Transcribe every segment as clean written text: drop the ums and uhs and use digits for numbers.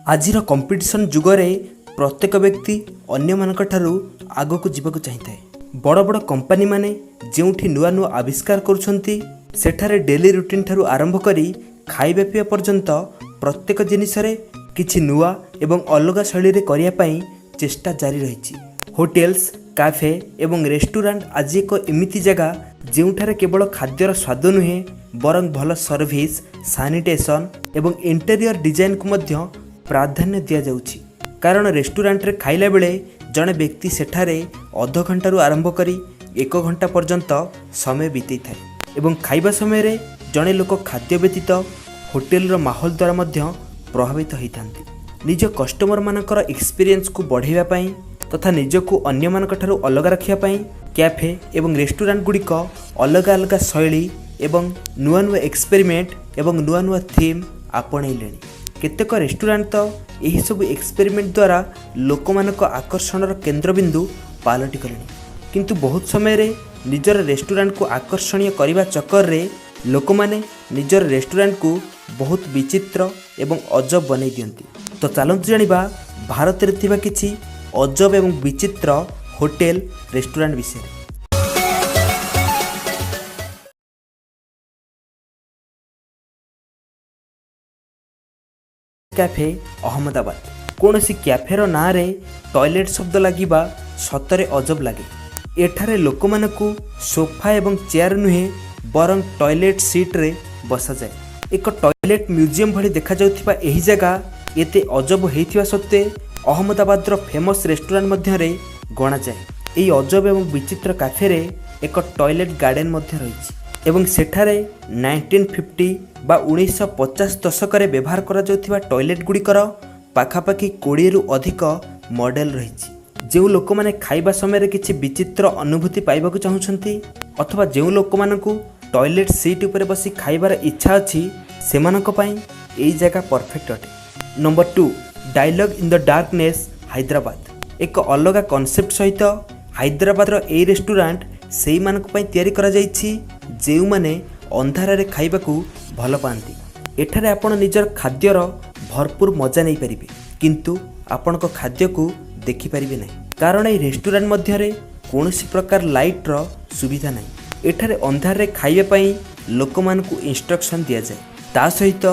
आजिर competition जुगरे प्रत्येक व्यक्ति अन्यमानक ठारू आगकू जीवाकू चाहिए। बड़ बड़ कंपनी माने जेउठी नुआ नुआ आविष्कार करुछंती सेठारे डेली रूटीन ठारू आरंभ करी खाइबा पिया पर्यंत प्रत्येक जिनिस रे किछि नुआ एवं अलग शैली रे करिया पई चेष्टा जारी रहिछि। होटेल्स, कैफे एवं रेस्टोरेंट आज एक एमिति जगह जेउठारे केवल खाद्यर स्वाद नुहे बरं भल सर्विस, सैनिटेशन एवं इंटेरियर डिजाइन को मध्य प्राधान्य दिया जाउछि। कारण रेस्टोरेंट रे खाइला बेले जड़े व्यक्ति सेठारे अध घंटारू आरंभ करी 1 घंटा पर्यंत समय बीतई थाए एवं खाइबा समय रे जड़े लोक खाद्य व्यतीत होटेल रो माहौल द्वारा मध्य प्रभावित होइथांती। निज कस्टमर मानकर एक्सपीरियंस को बढ़ाइबा पई तथा निजको अन्य मानक ठारू अलग रखिया पई कैफे एवं रेस्टोरेंट गुड़िक अलग अलग शैली एवं नुआ नुआ एक्सपेरिमेंट एवं नुआ नुआ थीम आपणैलेଣି। केतेक रेस्टोरेंट तो यही सब एक्सपेरिमेंट द्वारा लोक मानक आकर्षणर केंद्रबिंदु पालटि गलेଣି। किंतु बहुत समय रे निजर रेस्टोरेंट को आकर्षणीय करने चक्कर रे लोक माने निजर रेस्टोरेंट को बहुत विचित्र एवं अजब बनई दियंती। तो चलंतु जानिबा भारत रे थिबा किछि अजब एवं विचित्र होटेल रेस्टोरेंट विषय। कैफे अहमदाबाद कौन सी कैफेर ना रे टॉयलेट शब्द लगिबा सतरे अजब लगे। एठारे लोक मानकु सोफा एवं चेयर नुहे बरं टॉयलेट सीट रे बसा जाए। एक टॉयलेट म्यूजियम भली देखा जाउथिबा एही जगह एते अजब हेइथिबा सत्ते अहमदाबाद रो फेमस रेस्टोरेंट मध्य रे गणा जाए। एही अजब एवं विचित्र कैफे रे एक टॉयलेट गार्डन मध्य रहिछि एवं सेठारे 1950 बा 1950 दशक रे व्यवहार करा जाउथिबा टॉयलेट गुड़िकर पाखापाखि 20 रु अधिक मॉडल रहिछि। जेउ लोक माने खाइबा समय रे किछि विचित्र अनुभूति पाइबाकू चाहुछंती अथवा जेउ लोक मानकू टॉयलेट सीट ऊपर बसी खाइबार इच्छा अछि सेमानक पई एई जगह परफेक्ट अटे। Number 2 dialogue in the darkness Hyderabad. एक अलग कॉन्सेप्ट सहित हैदराबाद रो एई रेस्टोरेंट सेई मानक पई तयारी करा जाइछि जेउ माने अंधार रे खाइबाकू भल पाती। एठारे आपण निजर खाद्यर भरपूर मजा नहीं पारिबे किंतु आपण को खाद्य को देखि पारिबे नहीं कारण ए रेस्टोरेंट मध्य रे कोनोसी प्रकार लाइट रो सुविधा नहीं। एठारे अंधार रे खाइबे पई लोक मानकू इंस्ट्रक्शन दिया जाए। ता सहित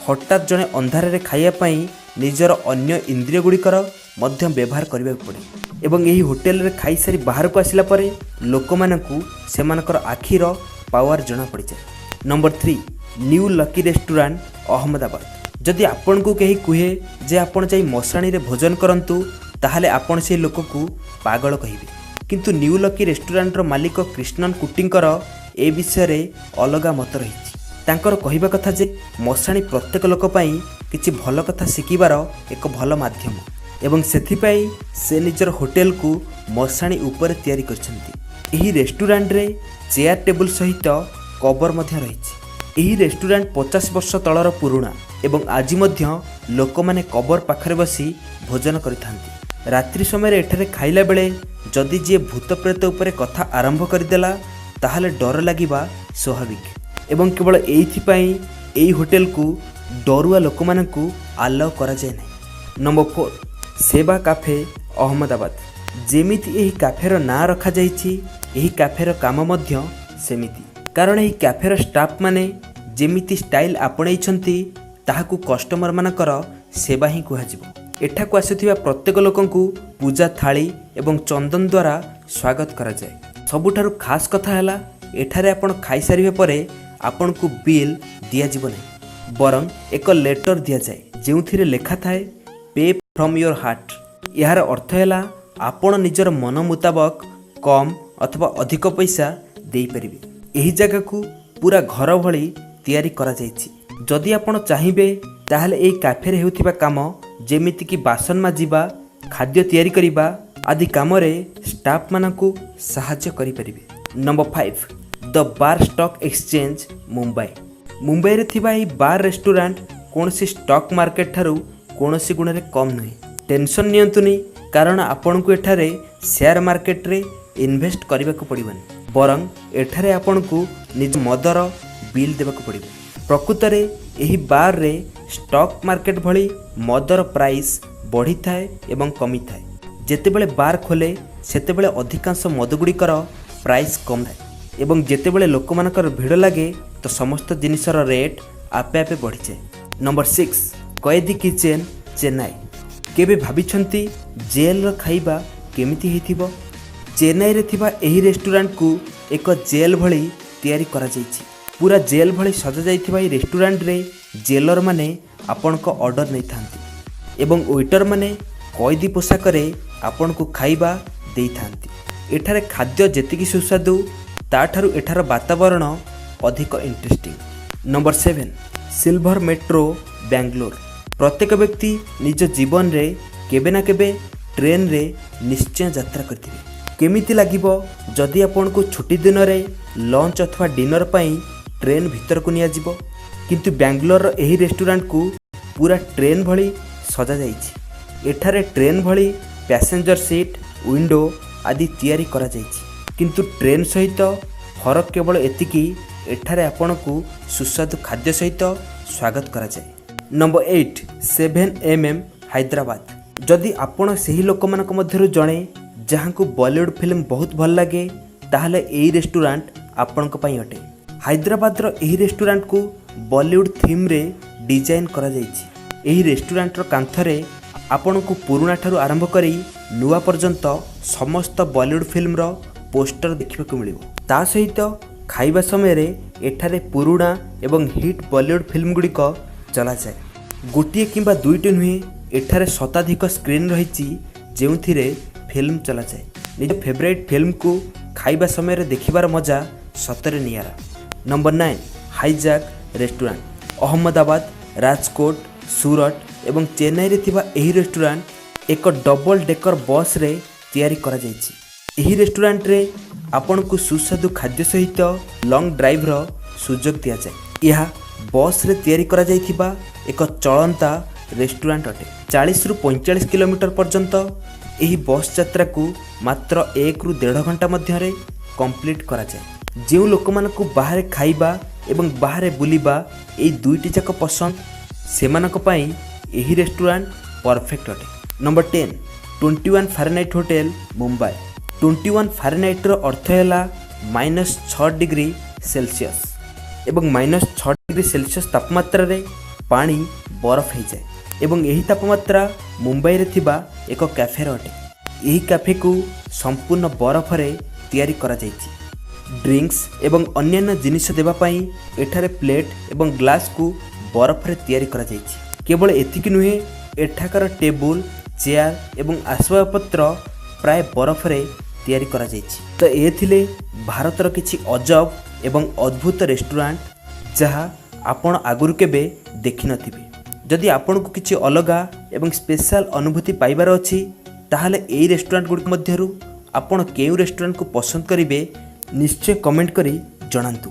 हठात जने अंधार रे खाइबा पई निजर अन्य इंद्रिय गुड़िकर मध्य व्यवहार करबा पड़े एवं यही होटेल रे खाई सारी बाहर को आसिला परे लोक मानकू सेमानकर आखिर पावर जना पड़ जाए। Number 3 new lucky restaurant Ahmedabad. जदि आपण को कहीं कहे जे आपण जाई मशाणी रे भोजन करंतु ताहले आपण से लोक को पागल कहिबे किंतु न्यू लकी रेस्टोरेंट रो मालिक कृष्णन कुटिंकर ए विषय रे अलगा मत रहिछि। तांकर कहिबा कथा जे मशाणी प्रत्येक लोक पई किछि भल कथा शिकिबार एक भल माध्यम एवं सेथिपाई से निजर होटेल को मशाणी ऊपर तैयारी करछंती। एही रेस्टोरेंट रे चेयर टेबुल सहित कवर मध्य रहिछि। एही रेस्टोरेंट 50 वर्ष तलर पुराणा एवं आज मध्य लोक माने कवर पाखरे बसी भोजन करिथांती। रात्रि समय रे एठारे खाइला बेले जदि जे भूत प्रेत ऊपर कथा आरंभ करदेला ताहले डर लागिबा स्वाभाविक एवं केवल एइथि पई एही होटेल को डरुआ लोक मानकू अलाउ करा जाय नै। नंबर 4 सेवा कैफे अहमदाबाद। जेमिति एही कैफेर ना रखा जाइछि एही कैफेर काम मध्य सेमिति कारण एही कैफेर स्टाफ माने जेमिति स्टाइल आपणैछंती ताहाकू कस्टमर मानकर सेवा ही कुहाजिबो। एठाकू आसुथिबा प्रत्येक लोकंकू पूजा थाली एवं चंदन द्वारा स्वागत करा जाए। सबुठारु खास कथा हैला एठारे आपण खाई सारिबे परे आपण को बिल दिया जिवो नै बरं एक लेटर दिया जाए जेउथिरे लेखा थाए पे फ्रॉम योर हार्ट। यार अर्थ हैला आपण निजर मन मुताबक कम अथवा अधिक पैसा देई परिबे। एही जगह को पूरा घर भली तैयारी करा जाइछि। जदि आपण चाहिबे ताहले एही कैफे रे हेउथिबा काम जेमिति कि बासन माजिबा, खाद्य तैयारी करिबा आदि काम रे स्टाफ मानकू सहायता करि परिबे। Number 5 the bar stock exchange Mumbai. Mumbai रे थिबा एही बार रेस्टोरेंट कोनसी स्टॉक मार्केट ठारू कोनसी गुण रे कम नहीं। टेंशन नियंतुनी कारण आपण को एठारे शेयर मार्केट रे इन्वेस्ट करबा को पड़िबनी बरं एठारे आपण को निज मदर बिल देबा को पड़िबो। प्रकृतरे एही बार रे स्टॉक मार्केट भली मदर प्राइस बढ़ी थाए एवं कमी थाए। जेतेबेले बार खोले सेतेबेले अधिकांश मदगुड़िकर प्राइस कम थाए एवं जेतेबेले लोकमानकर भिड़ लगे तो समस्त जिनिसर रेट आपे आपे बढ़ी जाए। नंबर 6 कैदी किचेन चेन्नई। केबे भाबिछंती जेल रो खाइबा केमिति हेथिबो? चेन्नई रे थिबा एही रेस्टोरेंट को एक जेल भली तैयारी करा जायछि। पूरा जेल भली सजा जाइथिबा ए रेस्टोरेंट रे जेलर माने आपन को ऑर्डर नै थांती एवं वेटर माने कैदी पोशाक रे आपन को खाइबा देई थांती। एठारे खाद्य जेतिकी सुस्वादु ताठारु एठार वातावरण अधिक interesting. Number 7 silver metro Bangalore. प्रत्येक व्यक्ति निज जीवन रे केबे ना केबे ट्रेन रे निश्चय यात्रा करथिबे। केमिति लागिबो जदि आपन को छुट्टी दिन रे लंच अथवा डिनर पई ट्रेन भीतर को निया जिवो, किंतु बेंगलोर रो एही रेस्टोरेंट को पूरा ट्रेन भली सजा जाइछि। एठारे ट्रेन भली पैसेंजर सीट विंडो आदि तैयारी करा जाइछि, किंतु ट्रेन सहित फरक केवल एतिकी एठारे आपन को सुस्वादु खाद्य सहित स्वागत करा जाए। Number 8 7mm Hyderabad. जदि आपण सही लोकमानक मध्यरु जणे जहां को बॉलीवुड फिल्म बहुत भल लगे ताहले एही रेस्टोरेंट आपण को पई अटे। हैदराबाद रो एही रेस्टोरेंट को बॉलीवुड थीम रे डिजाइन करा जाइछि। एही रेस्टोरेंट रो कांथरे आपण को पुराना ठारू आरंभ करी नुआ पर्यंत समस्त बॉलीवुड फिल्म रो पोस्टर देखिबा को मिलिबो। ता सहित खाइबा समय रे एठारे पुराना एवं हिट बॉलीवुड फिल्म गुडी को चला जाए। गोटिए किंबा दुईटी नुहे एठारे शताधिक स्क्रीन रहिछि जेउथिरे फिल्म चला जाए। निज फेवरेट फिल्म को खाइबा समय रे देखिबार मजा सतरे नियारा। Number 9 hijack restaurant. Ahmedabad, Rajkot, Surat एवं चेन्नई रे थिबा एही रेस्टोरेंट एक डबल डेकर बस रे तैयारी करा जाइछि। एही रेस्टोरेंट रे आपन को सुस्वादु खाद्य सहित लॉन्ग ड्राइव रो सुजोग दिया जाए। यह बस रे तैयारी करा जाइथिबा एक चलंता रेस्टोरेंट अटे। 40 रु 45 किलोमीटर पर्यंत एही बस यात्रा को मात्र 1 रु 1.5 घंटा मध्य रे कंप्लीट करा जाए। जो लोक मान को बाहर खाइबा एवं बाहर बुलिबा एही दुईटी जाक पसंद सेमानक पई एही रेस्टोरेंट परफेक्ट अटे। Number 10 21 Fahrenheit hotel Mumbai. 21 Fahrenheit रो अर्थ हैला -6 डिग्री सेल्सियस एवं -6 डिग्री सेल्सियस तापमात्रा रे पानी बरफ हो जाए एवं यही तापमात्रा मुंबई रे थिबा एक कैफे अटे। यही कैफे को संपूर्ण बरफ रे तैयारी करा जाइछि। ड्रिंक्स एवं अन्यान्य जिनिस देबा पई एठारे प्लेट एवं ग्लास को बरफ रे तैयारी करा जाइछि। केवल एतिकी नुहे एठाकर टेबुल चेयर एवं आसबाबपत्र प्राय बरफ रे तैयारी करा जाइछि। तो ए थिले भारतर किछि अजब एवं अद्भुत रेस्टोरेंट जहाँ आपण आगुरु केबे देखि नथिबे। जदि आपण को किछि अलगा एवं स्पेशल अनुभूति पाइबार अछि ताहले एई रेस्टोरेंट गुडी मध्यरु आपण केउ रेस्टोरेंट को पसंद करिवे निश्चय कमेंट करी जणांतु।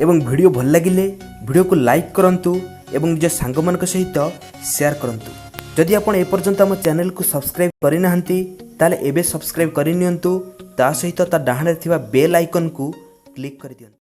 एवं वीडियो भल लागिले वीडियो को लाइक करंतु एवं निज सांग मानक सहित शेयर करंतु। जदि आपण ए पर्यंत हम चैनल को सब्सक्राइब करि नाहंती ताले एबे सब्सक्राइब करि नियंतु। ता सहित ता डाहाणे थिबा बेल आइकन को क्लिक करि दियंतु।